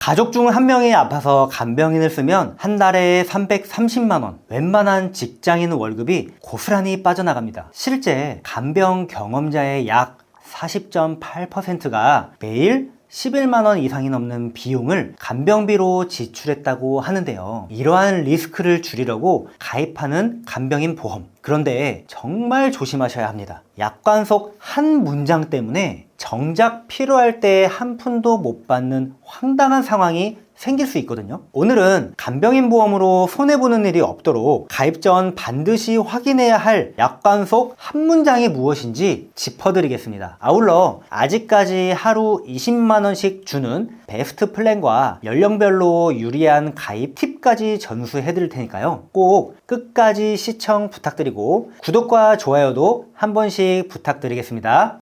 가족 중 한 명이 아파서 간병인을 쓰면 한 달에 330만원, 웬만한 직장인 월급이 고스란히 빠져나갑니다. 실제 간병 경험자의 약 40.8%가 매일 11만원 이상이 넘는 비용을 간병비로 지출했다고 하는데요. 이러한 리스크를 줄이려고 가입하는 간병인 보험. 그런데 정말 조심하셔야 합니다. 약관 속 한 문장 때문에 정작 필요할 때 한 푼도 못 받는 황당한 상황이 생길 수 있거든요. 오늘은 간병인 보험으로 손해보는 일이 없도록 가입 전 반드시 확인해야 할 약관 속 한 문장이 무엇인지 짚어드리겠습니다. 아울러 아직까지 하루 20만원씩 주는 베스트 플랜과 연령별로 유리한 가입 팁까지 전수해드릴 테니까요. 꼭 끝까지 시청 부탁드리고 구독과 좋아요도 한 번씩 부탁드리겠습니다.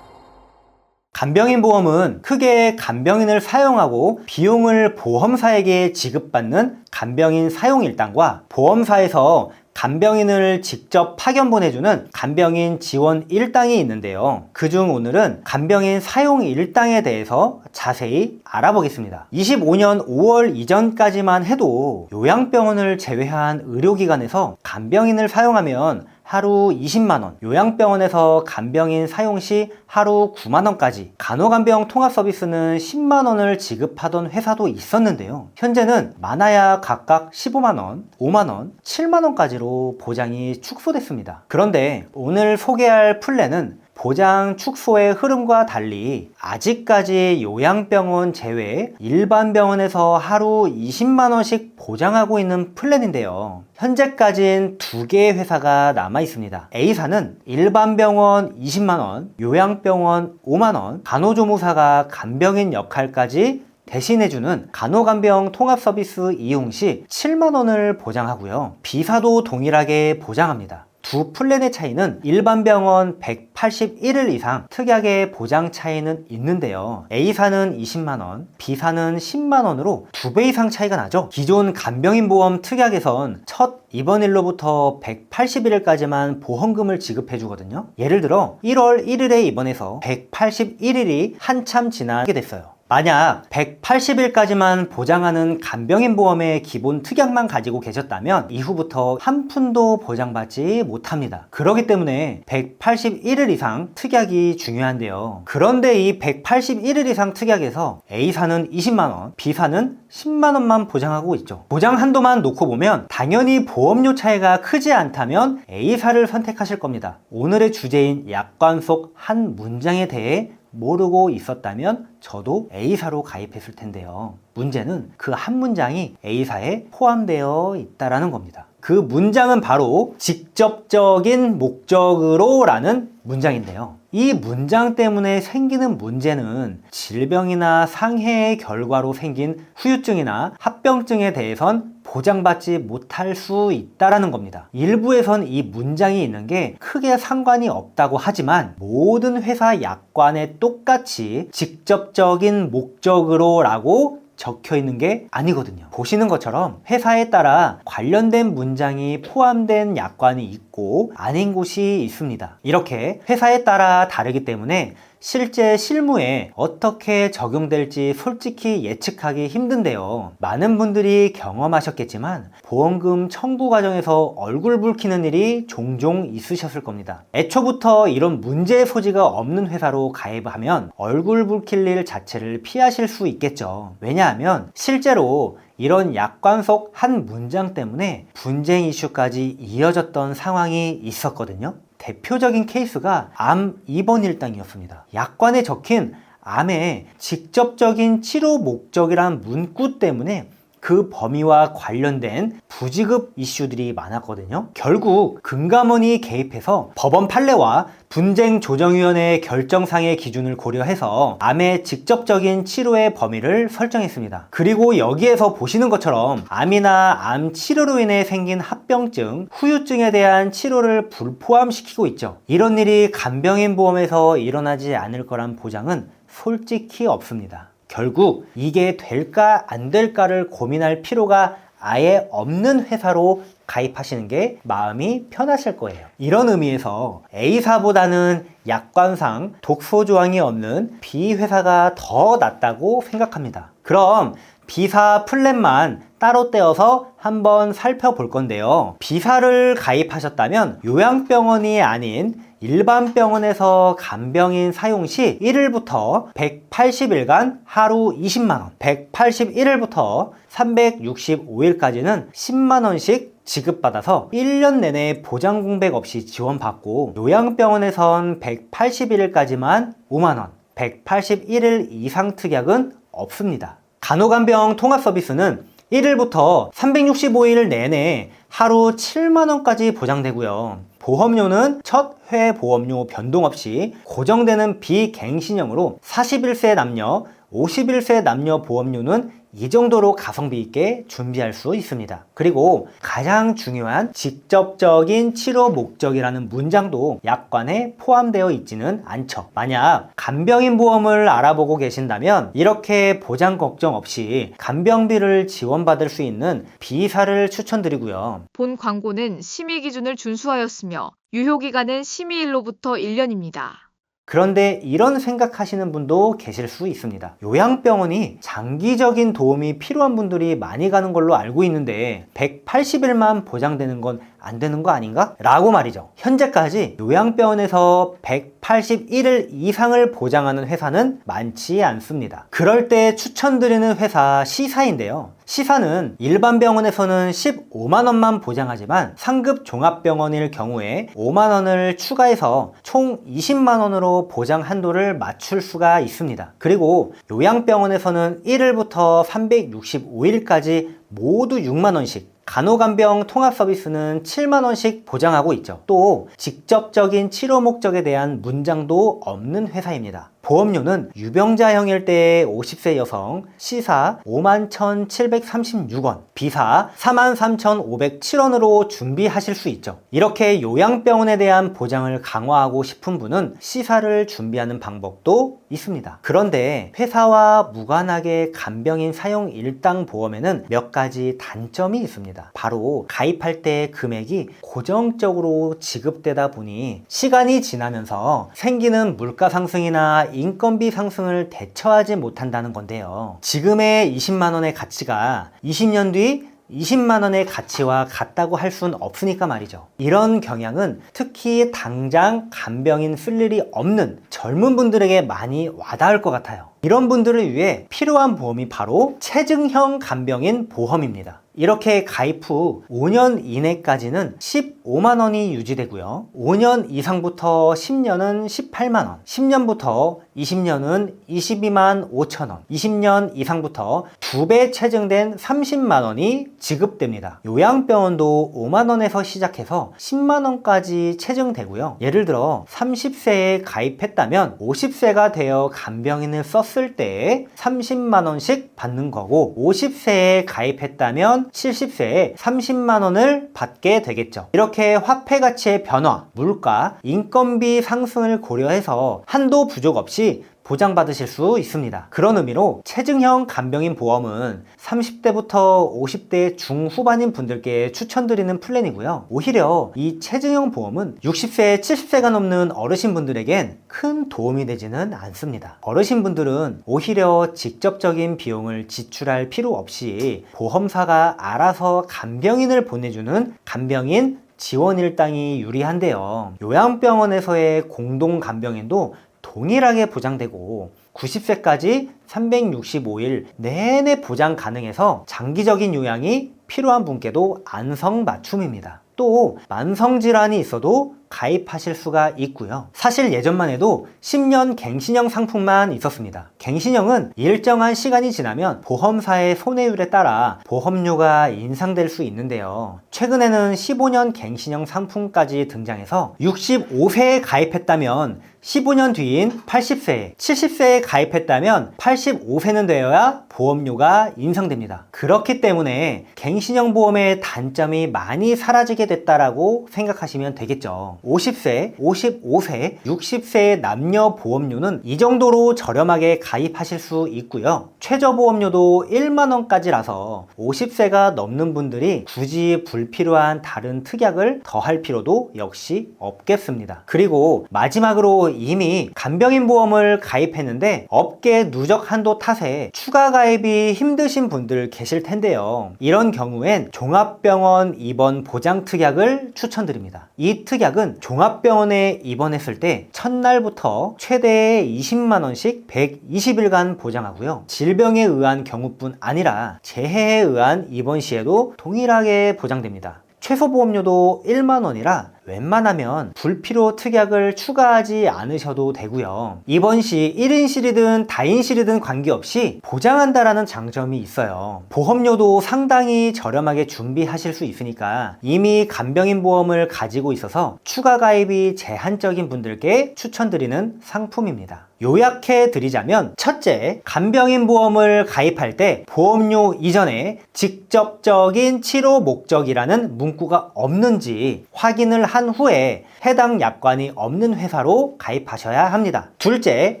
간병인 보험은 크게 간병인을 사용하고 비용을 보험사에게 지급받는 간병인 사용일당과 보험사에서 간병인을 직접 파견 보내주는 간병인 지원 일당이 있는데요. 그중 오늘은 간병인 사용 일당에 대해서 자세히 알아보겠습니다. 25년 5월 이전까지만 해도 요양병원을 제외한 의료기관에서 간병인을 사용하면 하루 20만원, 요양병원에서 간병인 사용 시 하루 9만원까지, 간호간병 통합서비스는 10만원을 지급하던 회사도 있었는데요. 현재는 많아야 각각 15만원, 5만원, 7만원까지로 보장이 축소됐습니다. 그런데 오늘 소개할 플랜은 보장 축소의 흐름과 달리 아직까지 요양병원 제외 일반 병원에서 하루 20만원씩 보장하고 있는 플랜인데요. 현재까진 2개의 회사가 남아 있습니다. A사는 일반 병원 20만원, 요양병원 5만원, 간호조무사가 간병인 역할까지 대신해주는 간호간병 통합서비스 이용 시 7만원을 보장하고요. B사도 동일하게 보장합니다. 두 플랜의 차이는 일반 병원 181일 이상 특약의 보장 차이는 있는데요. A사는 20만원, B사는 10만원으로 2배 이상 차이가 나죠. 기존 간병인 보험 특약에선 첫 입원일로부터 181일까지만 보험금을 지급해 주거든요. 예를 들어 1월 1일에 입원해서 181일이 한참 지나게 됐어요. 만약 180일까지만 보장하는 간병인 보험의 기본 특약만 가지고 계셨다면 이후부터 한 푼도 보장받지 못합니다. 그렇기 때문에 181일 이상 특약이 중요한데요. 그런데 이 181일 이상 특약에서 A사는 20만원, B사는 10만원만 보장하고 있죠. 보장 한도만 놓고 보면 당연히 보험료 차이가 크지 않다면 A사를 선택하실 겁니다. 오늘의 주제인 약관 속 한 문장에 대해 모르고 있었다면 저도 A사로 가입했을 텐데요. 문제는 그 한 문장이 A사에 포함되어 있다는 겁니다. 그 문장은 바로 직접적인 목적으로 라는 문장인데요. 이 문장 때문에 생기는 문제는 질병이나 상해의 결과로 생긴 후유증이나 합병증에 대해선 보장받지 못할 수 있다는 겁니다. 일부에선 이 문장이 있는 게 크게 상관이 없다고 하지만 모든 회사 약관에 똑같이 직접적인 목적으로 라고 적혀 있는 게 아니거든요. 보시는 것처럼 회사에 따라 관련된 문장이 포함된 약관이 있고 아닌 곳이 있습니다. 이렇게 회사에 따라 다르기 때문에 실제 실무에 어떻게 적용될지 솔직히 예측하기 힘든데요. 많은 분들이 경험하셨겠지만 보험금 청구 과정에서 얼굴 붉히는 일이 종종 있으셨을 겁니다. 애초부터 이런 문제의 소지가 없는 회사로 가입하면 얼굴 붉힐 일 자체를 피하실 수 있겠죠. 왜냐하면 실제로 이런 약관 속 한 문장 때문에 분쟁 이슈까지 이어졌던 상황이 있었거든요. 대표적인 케이스가 암 입원 일당이었습니다. 약관에 적힌 암의 직접적인 치료 목적이란 문구 때문에 그 범위와 관련된 부지급 이슈들이 많았거든요. 결국 금감원이 개입해서 법원 판례와 분쟁조정위원회의 결정상의 기준을 고려해서 암의 직접적인 치료의 범위를 설정했습니다. 그리고 여기에서 보시는 것처럼 암이나 암 치료로 인해 생긴 합병증, 후유증에 대한 치료를 불포함시키고 있죠. 이런 일이 간병인 보험에서 일어나지 않을 거란 보장은 솔직히 없습니다. 결국 이게 될까 안 될까를 고민할 필요가 아예 없는 회사로 가입하시는 게 마음이 편하실 거예요. 이런 의미에서 A사보다는 약관상 독소조항이 없는 B회사가 더 낫다고 생각합니다. 그럼 B사 플랜만 따로 떼어서 한번 살펴볼 건데요. B사를 가입하셨다면 요양병원이 아닌 일반 병원에서 간병인 사용 시 1일부터 180일간 하루 20만원, 181일부터 365일까지는 10만원씩 지급받아서 1년 내내 보장 공백 없이 지원받고, 요양병원에선 181일까지만 5만원, 181일 이상 특약은 없습니다. 간호간병 통합 서비스는 1일부터 365일 내내 하루 7만원까지 보장되고요. 보험료는 첫 회 보험료 변동 없이 고정되는 비갱신형으로 41세 남녀, 51세 남녀 보험료는 이 정도로 가성비 있게 준비할 수 있습니다. 그리고 가장 중요한 직접적인 치료 목적이라는 문장도 약관에 포함되어 있지는 않죠. 만약 간병인 보험을 알아보고 계신다면 이렇게 보장 걱정 없이 간병비를 지원받을 수 있는 B사를 추천드리고요. 본 광고는 심의 기준을 준수하였으며 유효기간은 심의일로부터 1년입니다. 그런데 이런 생각하시는 분도 계실 수 있습니다. 요양병원이 장기적인 도움이 필요한 분들이 많이 가는 걸로 알고 있는데 180일만 보장되는 건 안 되는 거 아닌가? 라고 말이죠. 현재까지 요양병원에서 181일 이상을 보장하는 회사는 많지 않습니다. 그럴 때 추천드리는 회사 C사인데요. C사는 일반 병원에서는 15만원만 보장하지만 상급 종합병원일 경우에 5만원을 추가해서 총 20만원으로 보장 한도를 맞출 수가 있습니다. 그리고 요양병원에서는 1일부터 365일까지 모두 6만원씩, 간호간병 통합 서비스는 7만원씩 보장하고 있죠. 또 직접적인 치료 목적에 대한 문장도 없는 회사입니다. 보험료는 유병자형일 때 50세 여성 C사 51,736원, B사 43,507원으로 준비하실 수 있죠. 이렇게 요양병원에 대한 보장을 강화하고 싶은 분은 C사를 준비하는 방법도 있습니다. 그런데 회사와 무관하게 간병인 사용 일당 보험에는 몇 가지 단점이 있습니다. 바로 가입할 때 금액이 고정적으로 지급되다 보니 시간이 지나면서 생기는 물가 상승이나 인건비 상승을 대처하지 못한다는 건데요. 지금의 20만원의 가치가 20년 뒤 20만원의 가치와 같다고 할 순 없으니까 말이죠. 이런 경향은 특히 당장 간병인 쓸 일이 없는 젊은 분들에게 많이 와닿을 것 같아요. 이런 분들을 위해 필요한 보험이 바로 체증형 간병인 보험입니다. 이렇게 가입 후 5년 이내까지는 15만원이 유지되고요. 5년 이상부터 10년은 18만원, 10년부터 20년은 22만 5천원, 20년 이상부터 2배 체증된 30만원이 지급됩니다. 요양병원도 5만원에서 시작해서 10만원까지 체증되고요. 예를 들어 30세에 가입했다면 50세가 되어 간병인을 썼을 때 30만원씩 받는 거고, 50세에 가입했다면 70세에 30만원을 받게 되겠죠. 이렇게 화폐 가치의 변화, 물가, 인건비 상승을 고려해서 한도 부족 없이 보장받으실 수 있습니다. 그런 의미로 체증형 간병인 보험은 30대부터 50대 중후반인 분들께 추천드리는 플랜이고요. 오히려 이 체증형 보험은 60세, 70세가 넘는 어르신분들에겐 큰 도움이 되지는 않습니다. 어르신분들은 오히려 직접적인 비용을 지출할 필요 없이 보험사가 알아서 간병인을 보내주는 간병인 지원 일당이 유리한데요. 요양병원에서의 공동 간병인도 동일하게 보장되고 90세까지 365일 내내 보장 가능해서 장기적인 요양이 필요한 분께도 안성맞춤입니다. 또 만성질환이 있어도 가입하실 수가 있고요. 사실 예전만 해도 10년 갱신형 상품만 있었습니다. 갱신형은 일정한 시간이 지나면 보험사의 손해율에 따라 보험료가 인상될 수 있는데요. 최근에는 15년 갱신형 상품까지 등장해서 65세에 가입했다면 15년 뒤인 80세에, 70세에 가입했다면 85세는 되어야 보험료가 인상됩니다. 그렇기 때문에 갱신형 보험의 단점이 많이 사라지게 됐다라고 생각하시면 되겠죠. 50세, 55세, 60세의 남녀 보험료는 이 정도로 저렴하게 가입하실 수 있고요. 최저보험료도 1만 원까지라서 50세가 넘는 분들이 굳이 불필요한 다른 특약을 더할 필요도 역시 없겠습니다. 그리고 마지막으로 이미 간병인 보험을 가입했는데 업계 누적 한도 탓에 추가 가입이 힘드신 분들 계실 텐데요. 이런 경우엔 종합병원 입원 보장 특약을 추천드립니다. 이 특약은 종합병원에 입원했을 때 첫날부터 최대 20만 원씩 120일간 보장하고요. 질병에 의한 경우뿐 아니라 재해에 의한 입원 시에도 동일하게 보장됩니다. 최소 보험료도 1만 원이라 웬만하면 불필요 특약을 추가하지 않으셔도 되고요. 입원 시 1인실이든 다인실이든 관계없이 보장한다라는 장점이 있어요. 보험료도 상당히 저렴하게 준비하실 수 있으니까 이미 간병인 보험을 가지고 있어서 추가 가입이 제한적인 분들께 추천드리는 상품입니다. 요약해 드리자면, 첫째, 간병인 보험을 가입할 때 보험료 이전에 직접적인 치료 목적이라는 문구가 없는지 확인을 한 후에 해당 약관이 없는 회사로 가입하셔야 합니다. 둘째,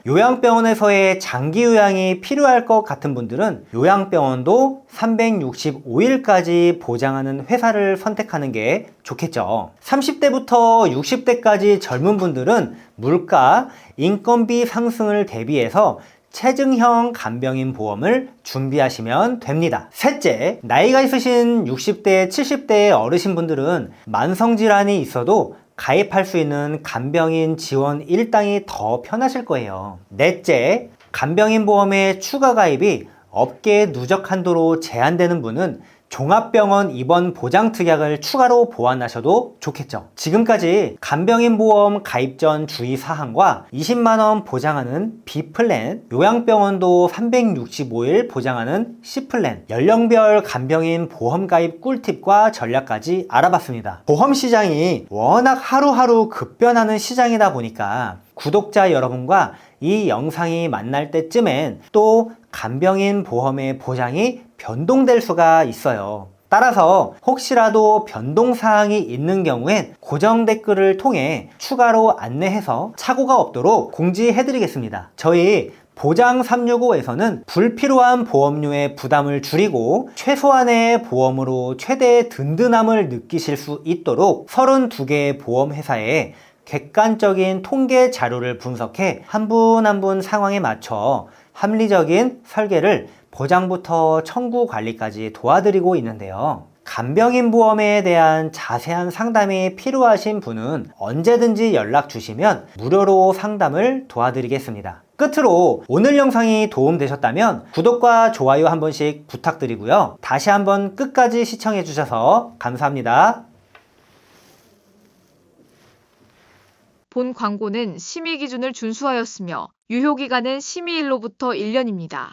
요양병원에서의 장기 요양이 필요할 것 같은 분들은 요양병원도 365일까지 보장하는 회사를 선택하는 게 좋겠죠. 30대부터 60대까지 젊은 분들은 물가, 인건비 상승을 대비해서 체증형 간병인 보험을 준비하시면 됩니다. 셋째, 나이가 있으신 60대, 70대 어르신분들은 만성질환이 있어도 가입할 수 있는 간병인 지원 일당이 더 편하실 거예요. 넷째, 간병인 보험의 추가 가입이 업계 누적 한도로 제한되는 분은 종합병원 입원 보장 특약을 추가로 보완하셔도 좋겠죠. 지금까지 간병인 보험 가입 전 주의사항과 20만 원 보장하는 B플랜, 요양병원도 365일 보장하는 C플랜, 연령별 간병인 보험 가입 꿀팁과 전략까지 알아봤습니다. 보험 시장이 워낙 하루하루 급변하는 시장이다 보니까 구독자 여러분과 이 영상이 만날 때쯤엔 또 간병인 보험의 보장이 변동될 수가 있어요. 따라서 혹시라도 변동사항이 있는 경우엔 고정 댓글을 통해 추가로 안내해서 착오가 없도록 공지해드리겠습니다. 저희 보장 365에서는 불필요한 보험료의 부담을 줄이고 최소한의 보험으로 최대의 든든함을 느끼실 수 있도록 32개의 보험회사에 객관적인 통계 자료를 분석해 한 분 한 분 상황에 맞춰 합리적인 설계를 보장부터 청구 관리까지 도와드리고 있는데요. 간병인 보험에 대한 자세한 상담이 필요하신 분은 언제든지 연락 주시면 무료로 상담을 도와드리겠습니다. 끝으로 오늘 영상이 도움되셨다면 구독과 좋아요 한 번씩 부탁드리고요. 다시 한번 끝까지 시청해 주셔서 감사합니다. 본 광고는 심의 기준을 준수하였으며 유효기간은 심의일로부터 1년입니다.